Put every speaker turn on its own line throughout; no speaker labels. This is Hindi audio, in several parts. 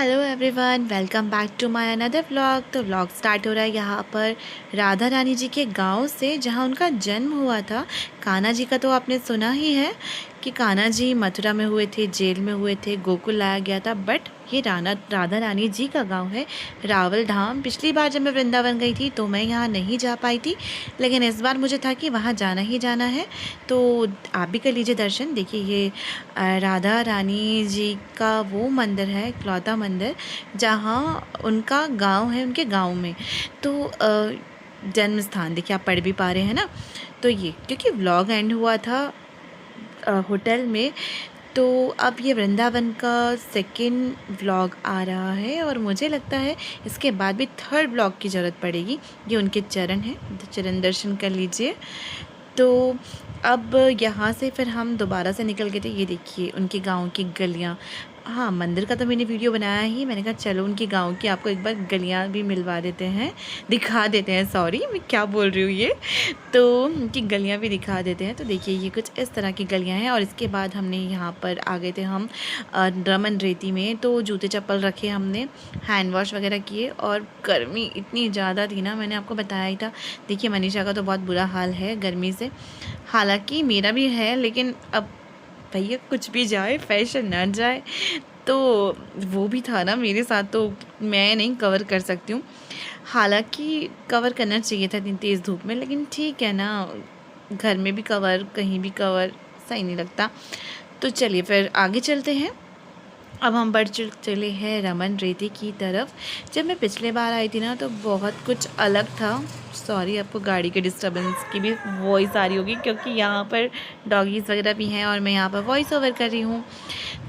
Hello everyone, welcome back to my another vlog. तो व्लॉग स्टार्ट हो रहा है यहाँ पर राधा रानी जी के गांव से, जहाँ उनका जन्म हुआ था। कान्हा जी का तो आपने सुना ही है कि कान्हा जी मथुरा में हुए थे, जेल में हुए थे, गोकुल लाया गया था। बट ये राधा रानी जी का गांव है रावल धाम। पिछली बार जब मैं वृंदावन गई थी तो मैं यहाँ नहीं जा पाई थी, लेकिन इस बार मुझे था कि वहाँ जाना ही जाना है। तो आप भी कर लीजिए दर्शन। देखिए ये राधा रानी जी का वो मंदिर है, इकलौता मंदिर जहाँ उनका गांव है, उनके गांव में। तो जन्म स्थान देखिए, आप पढ़ भी पा रहे हैं ना। तो ये क्योंकि व्लॉग एंड हुआ था होटल में, तो अब ये वृंदावन का सेकंड व्लॉग आ रहा है और मुझे लगता है इसके बाद भी थर्ड व्लॉग की ज़रूरत पड़ेगी। ये उनके चरण हैं, चरण दर्शन कर लीजिए। तो अब यहाँ से फिर हम दोबारा से निकल गए थे। ये देखिए उनके गांव की गलियाँ। हाँ, मंदिर का तो मैंने वीडियो बनाया ही, मैंने कहा चलो उनकी गांव की आपको एक बार गलियाँ भी मिलवा देते हैं, दिखा देते हैं। सॉरी, मैं क्या बोल रही हूँ ये। तो उनकी गलियाँ भी दिखा देते हैं। तो देखिए ये कुछ इस तरह की गलियाँ हैं। और इसके बाद हमने यहाँ पर आ गए थे हम रमन रेती में। तो जूते चप्पल रखे हमने, हैंड वॉश वगैरह किए। और गर्मी इतनी ज़्यादा थी ना, मैंने आपको बताया ही था। देखिए मनीषा का तो बहुत बुरा हाल है गर्मी से, हालांकि मेरा भी है, लेकिन अब भैया कुछ भी जाए, फैशन ना जाए। तो वो भी था ना मेरे साथ, तो मैं नहीं कवर कर सकती हूँ। हालांकि कवर करना चाहिए था इतनी तेज़ धूप में, लेकिन ठीक है ना, घर में भी कवर, कहीं भी कवर सही नहीं लगता। तो चलिए फिर आगे चलते हैं। अब हम बढ़ चले हैं रमन रेती की तरफ। जब मैं पिछले बार आई थी ना तो बहुत कुछ अलग था। सॉरी, आपको गाड़ी के डिस्टर्बेंस की भी वॉइस आ रही होगी, क्योंकि यहाँ पर डॉगीज़ वगैरह भी हैं और मैं यहाँ पर वॉइस ओवर कर रही हूँ।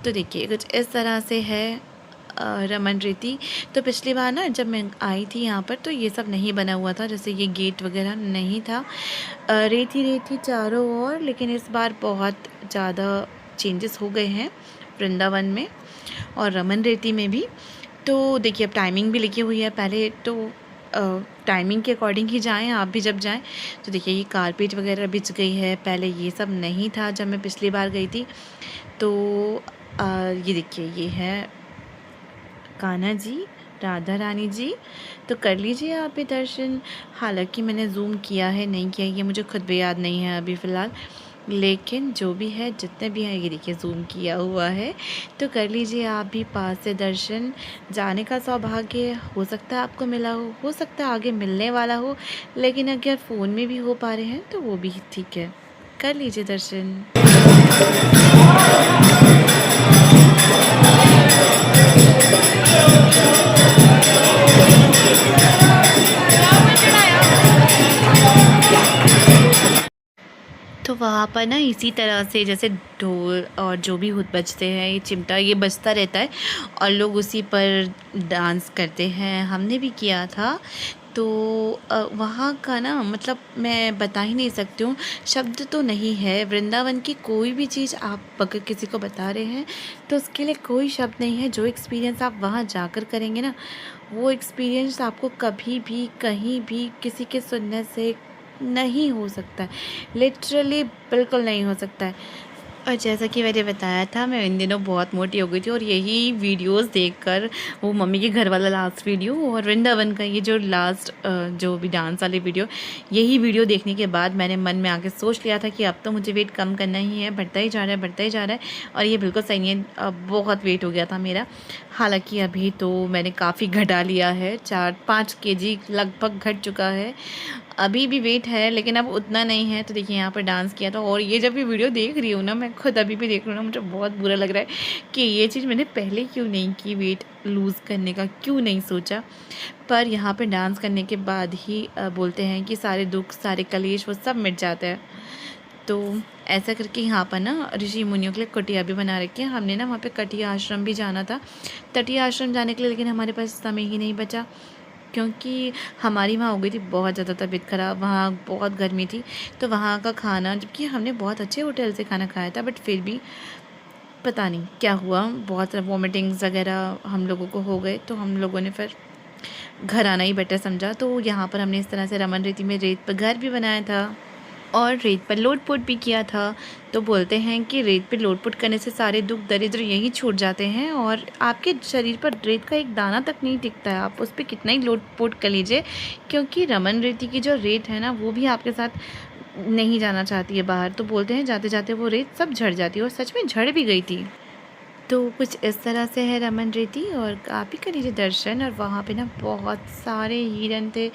तो देखिए कुछ इस तरह से है रमन रेती। तो पिछली बार ना जब मैं आई थी यहाँ पर तो ये सब नहीं बना हुआ था, जैसे ये गेट वगैरह नहीं था, रेती रेती चारों ओर। लेकिन इस बार बहुत ज़्यादा चेंजेस हो गए हैं वृंदावन में और रमन रेती में भी। तो देखिए अब टाइमिंग भी लिखी हुई है, पहले तो टाइमिंग के अकॉर्डिंग ही जाएं। आप भी जब जाएं तो देखिए ये कारपेट वगैरह बिछ गई है, पहले ये सब नहीं था जब मैं पिछली बार गई थी। तो ये देखिए ये है कान्हा जी, राधा रानी जी। तो कर लीजिए आप भी दर्शन। हालांकि मैंने जूम किया है नहीं किया ये मुझे खुद भी याद नहीं है अभी फ़िलहाल, लेकिन जो भी है, जितने भी हैं, ये देखिए जूम किया हुआ है। तो कर लीजिए आप भी पास से दर्शन। जाने का सौभाग्य हो सकता है आपको मिला हो सकता है आगे मिलने वाला हो, लेकिन अगर फ़ोन में भी हो पा रहे हैं तो वो भी ठीक है, कर लीजिए दर्शन। तो वहाँ पर ना इसी तरह से जैसे ढोल और जो भी हुत बजते हैं, ये चिमटा ये बजता रहता है और लोग उसी पर डांस करते हैं। हमने भी किया था। तो वहाँ का ना मतलब मैं बता ही नहीं सकती हूँ, शब्द तो नहीं है। वृंदावन की कोई भी चीज़ आप अगर किसी को बता रहे हैं तो उसके लिए कोई शब्द नहीं है। जो एक्सपीरियंस आप वहाँ जाकर करेंगे ना, वो एक्सपीरियंस आपको कभी भी कहीं भी किसी के सुनने से नहीं हो सकता है, लिटरली बिल्कुल नहीं हो सकता है। और जैसा कि मैंने बताया था, मैं इन दिनों बहुत मोटी हो गई थी और यही वीडियोस देखकर, वो मम्मी के घर वाला लास्ट वीडियो और वृंदावन का ये जो लास्ट जो भी डांस वाली वीडियो, यही वीडियो देखने के बाद मैंने मन में आके सोच लिया था कि अब तो मुझे वेट कम करना ही है, बढ़ता ही जा रहा है, बढ़ता ही जा रहा है। और ये बिल्कुल सही नहीं है, अब बहुत वेट हो गया था मेरा। हालांकि अभी तो मैंने काफ़ी घटा लिया है, 4-5 केजी लगभग घट चुका है। अभी भी वेट है लेकिन अब उतना नहीं है। तो देखिए यहाँ पर डांस किया था और ये जब भी वीडियो देख रही हूँ ना, मैं खुद अभी भी देख रही हूँ ना, मुझे बहुत बुरा लग रहा है कि ये चीज़ मैंने पहले क्यों नहीं की, वेट लूज़ करने का क्यों नहीं सोचा। पर यहाँ पे डांस करने के बाद ही बोलते हैं कि सारे दुख, सारे कलेश वो सब मिट जाते हैं। तो ऐसा करके यहाँ पर ना ऋषि मुनियों के लिए कुटिया भी बना रखी है। हमने ना वहाँ पे कटिया आश्रम भी जाना था, तटीय आश्रम जाने के लिए, लेकिन हमारे पास समय ही नहीं बचा, क्योंकि हमारी वहाँ हो गई थी बहुत ज़्यादा तबीयत ख़राब। वहाँ बहुत गर्मी थी, तो वहाँ का खाना, जबकि हमने बहुत अच्छे होटल से खाना खाया था, बट फिर भी पता नहीं क्या हुआ, बहुत वॉमिटिंग्स वगैरह हम लोगों को हो गए। तो हम लोगों ने फिर घर आना ही बेटर समझा। तो यहाँ पर हमने इस तरह से रमन रेती में रेत पर घर भी बनाया था। और रेत पर लोटपोट भी किया था। तो बोलते हैं कि रेत पे लोटपोट करने से सारे दुख दरिद्र यहीं छूट जाते हैं और आपके शरीर पर रेत का एक दाना तक नहीं टिकता है, आप उस पर कितना ही लोटपोट कर लीजिए, क्योंकि रमन रेती की जो रेत है ना वो भी आपके साथ नहीं जाना चाहती है बाहर। तो बोलते हैं जाते जाते वो रेत सब झड़ जाती है, और सच में झड़ भी गई थी। तो कुछ इस तरह से है रमन रेती, और आप ही कर लीजिए दर्शन। और वहाँ पे ना बहुत सारे हिरन थे,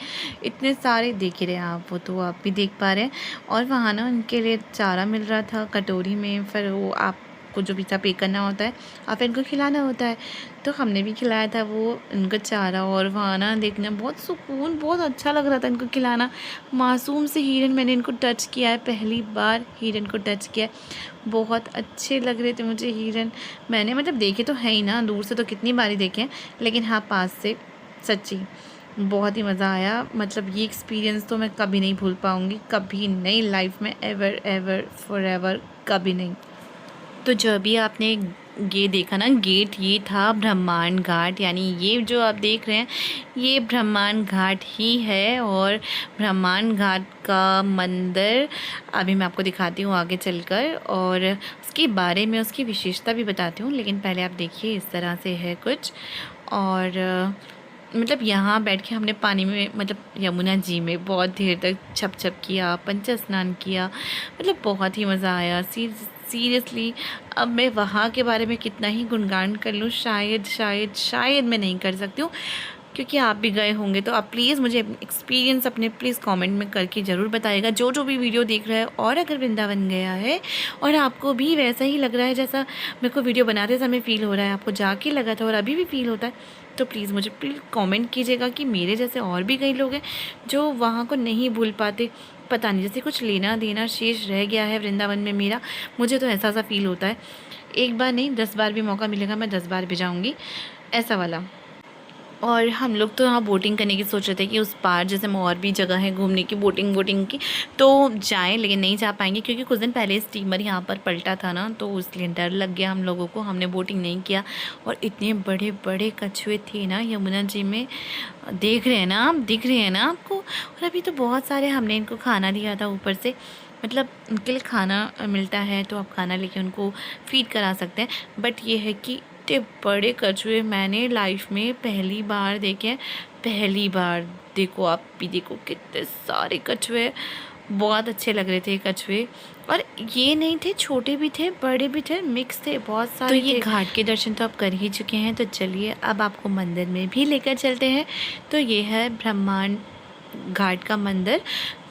इतने सारे देख ही रहे हैं आप, वो तो आप भी देख पा रहे हैं। और वहाँ ना उनके लिए चारा मिल रहा था कटोरी में, फिर वो आपको जो पैसा पे करना होता है और फिर इनको खिलाना होता है। तो हमने भी खिलाया था वो उनको चारा, और वहाँ ना देखना बहुत सुकून, बहुत अच्छा लग रहा था इनको खिलाना। मासूम से हिरन मैंने इनको टच किया है, पहली बार हिरन को टच किया है, बहुत अच्छे लग रहे थे मुझे हिरन। मैंने मतलब देखे तो है ही ना, दूर से तो कितनी बारी देखे हैं, लेकिन हाँ पास से सच्ची बहुत ही मज़ा आया। मतलब ये एक्सपीरियंस तो मैं कभी नहीं भूल पाऊँगी, कभी नहीं लाइफ में, एवर एवर फॉरएवर, कभी नहीं। तो जो अभी आपने ये देखा ना गेट, ये था ब्रह्मांड घाट, यानी ये जो आप देख रहे हैं ये ब्रह्मांड घाट ही है। और ब्रह्मांड घाट का मंदिर अभी मैं आपको दिखाती हूँ आगे चलकर, और उसके बारे में उसकी विशेषता भी बताती हूँ। लेकिन पहले आप देखिए इस तरह से है कुछ। और मतलब यहाँ बैठ के हमने पानी में, मतलब यमुना जी में बहुत देर तक छप छप किया, पंच स्नान किया, मतलब बहुत ही मज़ा आया। सीरियसली अब मैं वहाँ के बारे में कितना ही गुणगान कर लूँ, शायद शायद शायद मैं नहीं कर सकती हूँ, क्योंकि आप भी गए होंगे। तो आप प्लीज़ मुझे एक्सपीरियंस अपने प्लीज़ कमेंट में करके ज़रूर बताइएगा, जो भी वीडियो देख रहा है। और अगर वृंदावन गया है और आपको भी वैसा ही लग रहा है जैसा मेरे को वीडियो बनाते समय फ़ील हो रहा है, आपको जाके लगा था और अभी भी फ़ील होता है, तो प्लीज़ मुझे प्लीज़ कमेंट कीजिएगा कि मेरे जैसे और भी कई लोग हैं जो वहाँ को नहीं भूल पाते। पता नहीं, जैसे कुछ लेना देना शेष रह गया है वृंदावन में मेरा, मुझे तो ऐसा सा फ़ील होता है। एक बार नहीं 10 बार भी मौका मिलेगा मैं 10 बार भी जाऊँगी, ऐसा वाला। और हम लोग तो यहाँ बोटिंग करने की सोच रहे थे कि उस पार जैसे और भी जगह है घूमने की, बोटिंग की, तो जाएं, लेकिन नहीं जा पाएंगे क्योंकि कुछ दिन पहले स्टीमर यहाँ पर पलटा था ना, तो इसलिए डर लग गया हम लोगों को, हमने बोटिंग नहीं किया। और इतने बड़े बड़े कछुए थे ना यमुना जी में, देख रहे हैं ना आप, दिख रहे हैं ना आपको। और अभी तो बहुत सारे हमने इनको खाना दिया था ऊपर से, मतलब उनके लिए खाना मिलता है तो आप खाना लेके उनको फीड करा सकते हैं। बट ये है कि इतने बड़े कछुए मैंने लाइफ में पहली बार देखे हैं, पहली बार। देखो आप भी देखो कितने सारे कछुए, बहुत अच्छे लग रहे थे कछुए। और ये नहीं थे, छोटे भी थे बड़े भी थे, मिक्स थे, बहुत सारे। तो ये घाट के दर्शन तो आप कर ही चुके हैं, तो चलिए अब आपको मंदिर में भी लेकर चलते हैं। तो ये है ब्रह्मांड घाट का मंदिर।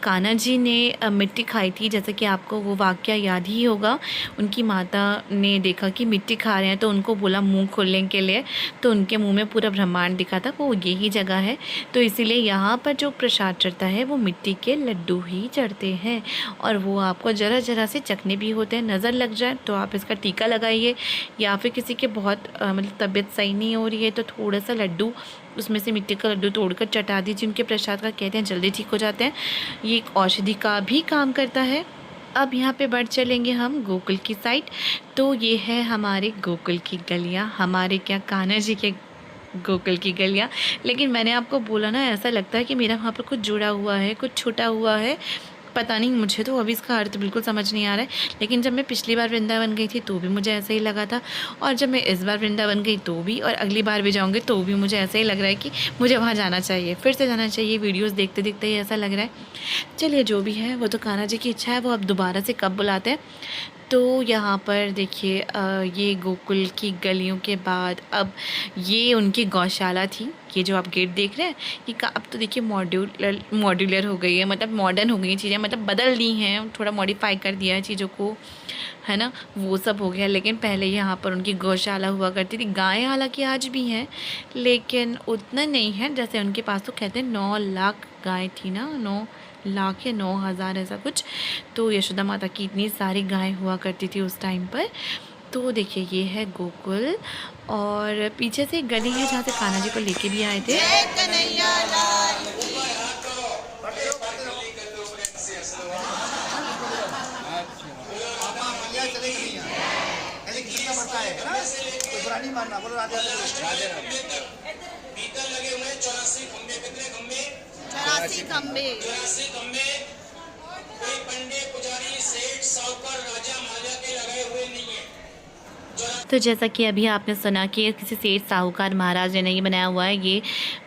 कान्हा जी ने मिट्टी खाई थी, जैसे कि आपको वो वाक़या याद ही होगा। उनकी माता ने देखा कि मिट्टी खा रहे हैं तो उनको बोला मुंह खोलने के लिए, तो उनके मुंह में पूरा ब्रह्मांड दिखा था, वो यही जगह है। तो इसीलिए यहाँ पर जो प्रसाद चढ़ता है वो मिट्टी के लड्डू ही चढ़ते हैं, और वो आपको ज़रा ज़रा से चखने भी होते हैं। नज़र लग जाए तो आप इसका टीका लगाइए, या फिर किसी के बहुत मतलब तबीयत सही नहीं हो रही है तो थोड़ा सा लड्डू, उसमें से मिट्टी का लड्डू तोड़कर चटा दीजिए उनके प्रसाद का, कहते हैं जल्दी ठीक हो जाते हैं। ये एक औषधि का भी काम करता है। अब यहाँ पे बढ़ चलेंगे हम गोकुल की साइड। तो ये है हमारे गोकुल की गलियाँ, हमारे क्या कान्हा जी के गोकुल की गलियाँ। लेकिन मैंने आपको बोला ना, ऐसा लगता है कि मेरा वहाँ पर कुछ जुड़ा हुआ है, कुछ छुटा हुआ है, पता नहीं, मुझे तो अभी इसका अर्थ बिल्कुल समझ नहीं आ रहा है। लेकिन जब मैं पिछली बार वृंदावन गई थी तो भी मुझे ऐसा ही लगा था, और जब मैं इस बार वृंदावन गई तो भी, और अगली बार भी जाऊँगी तो भी मुझे ऐसा ही लग रहा है कि मुझे वहाँ जाना चाहिए, फिर से जाना चाहिए। वीडियोज़ देखते देखते ही ऐसा लग रहा है। चलिए जो भी है, वो तो कान्हा जी की इच्छा है, वो अब दोबारा से कब बुलाते हैं। तो यहाँ पर देखिए ये गोकुल की गलियों के बाद अब ये उनकी गौशाला थी। ये जो आप गेट देख रहे हैं, ये अब तो देखिए मॉड्यूलर हो गई है, मतलब मॉडर्न हो गई चीज़ें, मतलब बदल दी हैं, थोड़ा मॉडिफाई कर दिया है चीज़ों को, है ना, वो सब हो गया। लेकिन पहले यहाँ पर उनकी गौशाला हुआ करती थी। गायें हालांकि आज भी हैं, लेकिन उतना नहीं है जैसे उनके पास। तो कहते हैं 9 लाख गाय थी ना, 9 लाख या 9,000 ऐसा कुछ। तो यशोदा माता की इतनी सारी गायें हुआ करती थी उस टाइम पर। तो देखिए ये है गोकुल, और पीछे से एक गली है जहाँ से कान्हा जी को लेके भी आए थे।
लगे हुए 84 खंबे, कितने खंबे? 84 खंबे। 84 खंबे। झंडे पुजारी सेठ साहूकार राजा महाराजा के लगाए हुए नहीं है।
तो जैसा कि अभी आपने सुना कि किसी सेठ साहूकार महाराज ने नहीं बनाया हुआ है, ये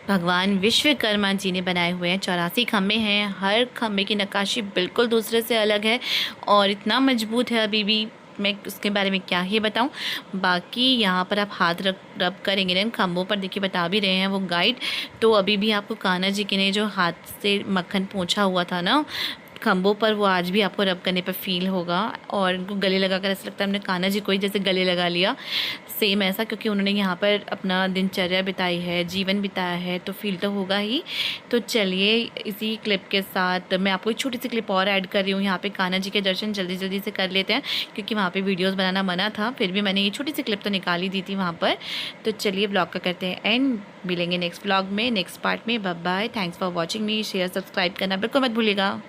भगवान विश्वकर्मा जी ने बनाए हुए हैं। 84 खम्भे हैं, हर खम्भे की नक्काशी बिल्कुल दूसरे से अलग है और इतना मजबूत है अभी भी, मैं उसके बारे में क्या ही बताऊं। बाकी यहाँ पर आप हाथ रब करेंगे ना इन खम्भों पर, देखिए बता भी रहे हैं वो गाइड, तो अभी भी आपको कान्हा जी के ने जो हाथ से मक्खन पोंछा हुआ था ना खम्भों पर, वो आज भी आपको रब करने पर फील होगा और उनको गले लगा कर ऐसा लगता है हमने कान्हा जी को ही जैसे गले लगा लिया, सेम ऐसा, क्योंकि उन्होंने यहाँ पर अपना दिनचर्या बिताई है, जीवन बिताया है, तो फील तो होगा ही। तो चलिए इसी क्लिप के साथ मैं आपको एक छोटी सी क्लिप और ऐड कर रही हूँ। यहाँ पे कान्हा जी के दर्शन जल्दी जल्दी से कर लेते हैं क्योंकि वहाँ पे वीडियोस बनाना मना था, फिर भी मैंने ये छोटी सी क्लिप तो निकाल ही दी थी वहाँ पर। तो चलिए ब्लॉग का करते हैं एंड, मिलेंगे नेक्स्ट ब्लॉग में, नेक्स्ट पार्ट में। Bye bye, thanks for watching me, share subscribe करना बिल्कुल मत भूलिएगा।